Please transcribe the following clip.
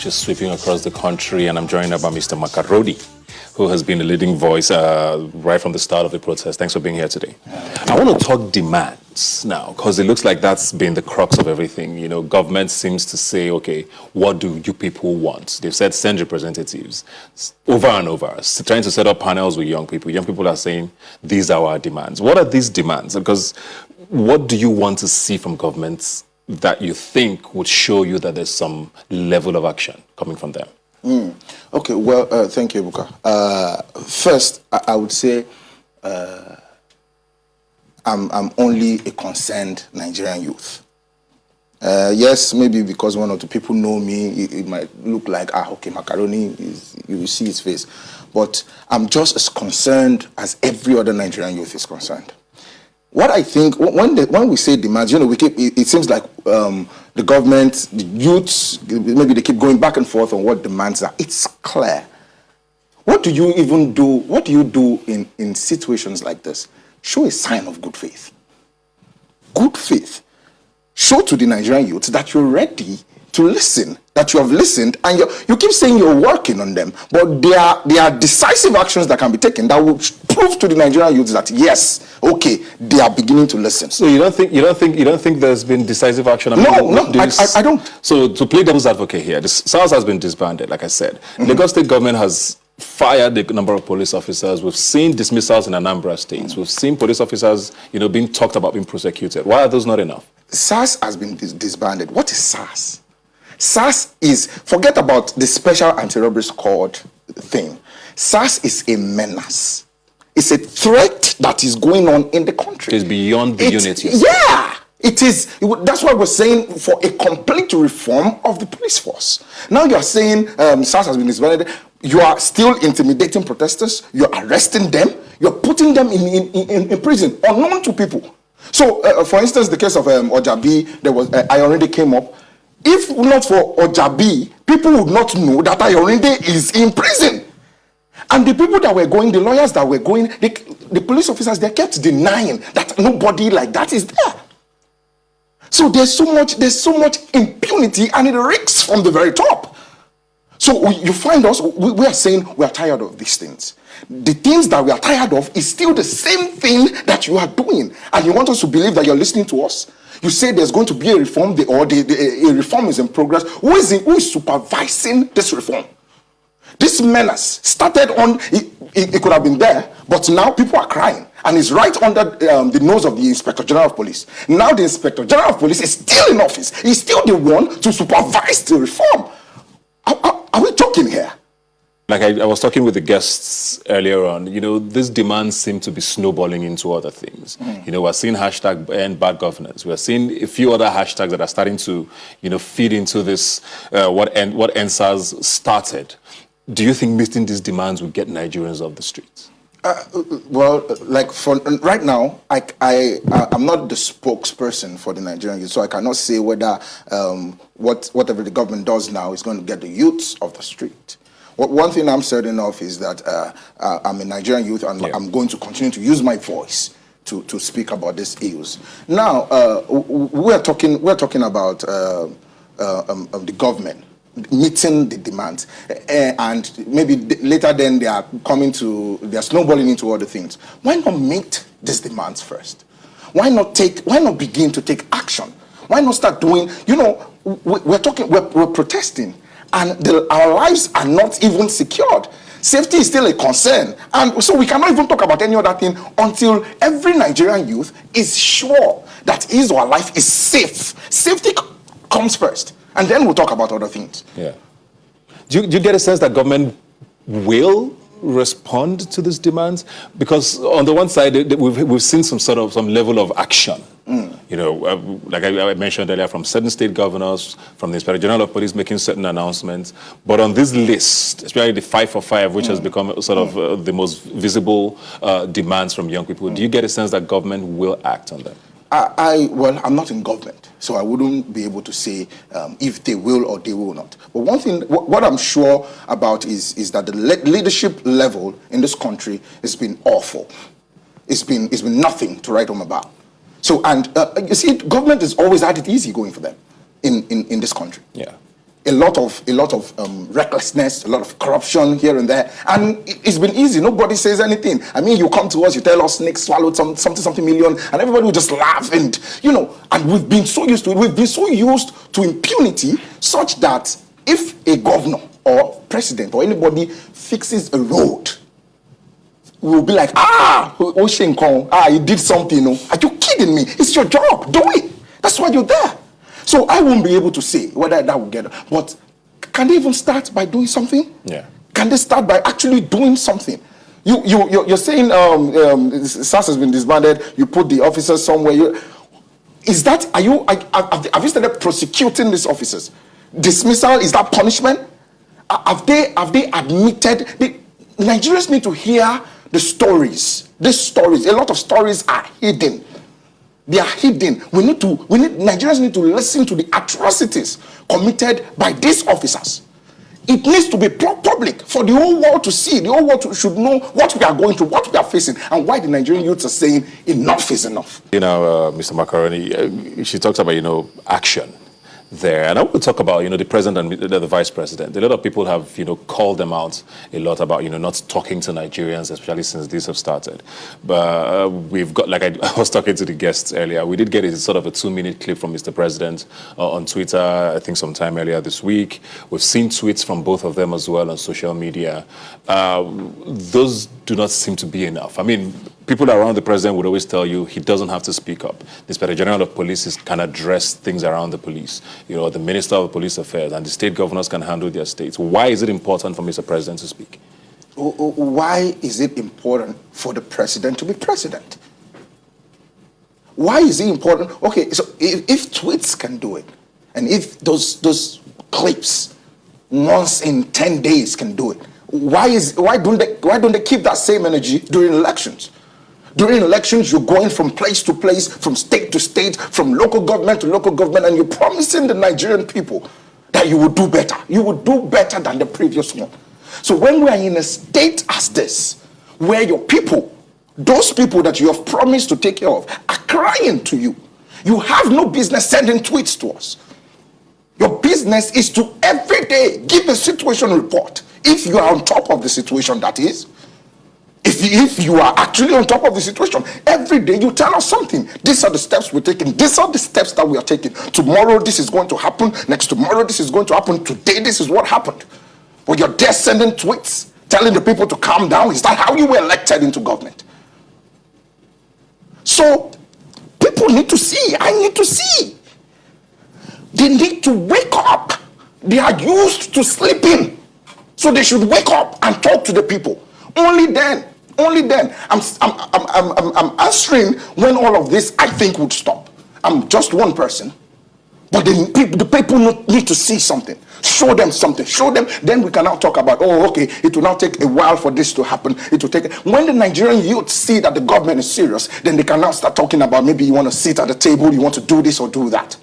just sweeping across the country, and I'm joined up by Mr. Macaroni, who has been a leading voice right from the start of the protest. Thanks for being here today. I want to talk demands now, because it looks like that's been the crux of everything. You know, government seems to say, okay, what do you people want? They've said send representatives over and over, trying to set up panels with young people. Young people are saying, these are our demands. What are these demands? Because what do you want to see from governments that you think would show you that there's some level of action coming from them? Okay, well, thank you, Ebuka. First, I would say I'm only a concerned Nigerian youth. Yes, maybe because one or two people know me, it might look like, okay, Macaroni, you will see his face. But I'm just as concerned as every other Nigerian youth is concerned. What I think, when we say demands, you know, it seems like the government, the youths, maybe they keep going back and forth on what demands are. It's clear. What do you even do? What do you do in situations like this? Show a sign of good faith. Good faith. Show to the Nigerian youth that you're ready to listen, that you have listened, and you keep saying you're working on them, but there are decisive actions that can be taken that will prove to the Nigerian youth that yes, okay, they are beginning to listen. So you don't think there's been decisive action? I don't. So to play devil's advocate here, the SARS has been disbanded, like I said. The Lagos State government has fired a number of police officers. We've seen dismissals in Anambra states. We've seen police officers, being talked about being prosecuted. Why are those not enough? SARS has been disbanded. What is SARS? SARS is, forget about the special anti-robbery squad thing. SARS is a menace. It's a threat that is going on in the country. It's beyond the unity. Yeah, it is. That's why we're saying for a complete reform of the police force. Now you are saying SARS has been disbanded. You are still intimidating protesters. You're arresting them. You're putting them in prison, unknown to people. So, for instance, the case of Ojabi, there was Ayorinde came up. If not for Ojabi, people would not know that Ayorinde is in prison. And the people that were going, the lawyers that were going, the police officers, they kept denying that nobody like that is there. So there's so much impunity, and it reeks from the very top. So you find us, we are saying we are tired of these things. The things that we are tired of is still the same thing that you are doing. And you want us to believe that you're listening to us? You say there's going to be a reform, a reform is in progress. Who is supervising this reform? This menace started on, it could have been there, but now people are crying. And it's right under the nose of the Inspector General of Police. Now the Inspector General of Police is still in office. He's still the one to supervise the reform. Are we joking here? Like I was talking with the guests earlier on, these demands seem to be snowballing into other things. We're seeing hashtag end bad governance. We're seeing a few other hashtags that are starting to, feed into this, what NSAS started. Do you think meeting these demands will get Nigerians off the streets? Well, like for right now, I'm not the spokesperson for the Nigerian youth, so I cannot say whether whatever the government does now is going to get the youths off the street. One thing I'm certain of is that I'm a Nigerian youth, and I'm going to continue to use my voice to speak about these issues. Now, we're talking about the government meeting the demands, and maybe later then they are snowballing into other things. Why not meet these demands first? Why not begin to take action? Why not start doing? We're protesting. And our lives are not even secured. Safety is still a concern. And so we cannot even talk about any other thing until every Nigerian youth is sure that his or her life is safe. Safety comes first. And then we'll talk about other things. Yeah. Do you get a sense that government will respond to these demands? Because on the one side, we've seen some level of action. Like I mentioned earlier, from certain state governors, from the Inspector General of Police making certain announcements. But on this list, especially the 5 for 5, which has become the most visible demands from young people, do you get a sense that government will act on them? Well, I'm not in government, so I wouldn't be able to say if they will or they will not. But one thing, what I'm sure about is that the leadership level in this country has been awful. It's been nothing to write home about. So, and you see, government has always had it easy going for them in this country. Yeah. a lot of recklessness, a lot of corruption here and there, and it's been easy. Nobody says anything. I mean, you come to us, you tell us snakes swallowed something million, and everybody will just laugh, and and we've been so used to it. We've been so used to impunity, such that if a governor or president or anybody fixes a road, we will be like, you did something. Are you kidding me? It's your job. Do it. That's why you're there. So I won't be able to say whether that will get. But can they even start by doing something? Yeah. Can they start by actually doing something? You're saying SARS has been disbanded. You put the officers somewhere. Have you started prosecuting these officers? Dismissal, is that punishment? Have they admitted? The Nigerians need to hear the stories. These stories, a lot of stories are hidden. They are hidden. Nigerians need to listen to the atrocities committed by these officers. It needs to be public for the whole world to see. The whole world should know what we are going through, what we are facing, and why the Nigerian youths are saying enough is enough. Mr. Macaroni, she talks about, action there. And I want to talk about, the president and the vice president. A lot of people have, called them out a lot about, not talking to Nigerians, especially since these have started. But we've got, like I was talking to the guests earlier, we did get a sort of a 2-minute clip from Mr. President on Twitter, I think sometime earlier this week. We've seen tweets from both of them as well on social media. Those do not seem to be enough. I mean, people around the president would always tell you he doesn't have to speak up. The Inspector General of Police can address things around the police. The Minister of Police Affairs and the state governors can handle their states. Why is it important for Mr. President to speak? Why is it important for the president to be president? Why is it important? Okay, so if tweets can do it, and if those clips once in 10 days can do it, why don't they keep that same energy during elections? During elections, you're going from place to place, from state to state, from local government to local government, and you're promising the Nigerian people that you will do better. You will do better than the previous one. So when we are in a state as this, where your people, those people that you have promised to take care of, are crying to you, you have no business sending tweets to us. Your business is to every day give a situation report. If you are on top of the situation, that is. If you are actually on top of the situation, every day you tell us something. These are the steps we're taking. These are the steps that we are taking. Tomorrow, this is going to happen. Next tomorrow, this is going to happen. Today, this is what happened. But you're there sending tweets, telling the people to calm down. Is that how you were elected into government? So, people need to see. I need to see. They need to wake up. They are used to sleeping. So they should wake up and talk to the people. Only then I'm answering when all of this, I think, would stop. I'm just one person, but the people need to see something. Show them something. Show them. Then we can now talk about, okay, it will now take a while for this to happen. It will take. When the Nigerian youth see that the government is serious, then they can now start talking about maybe you want to sit at the table, you want to do this or do that.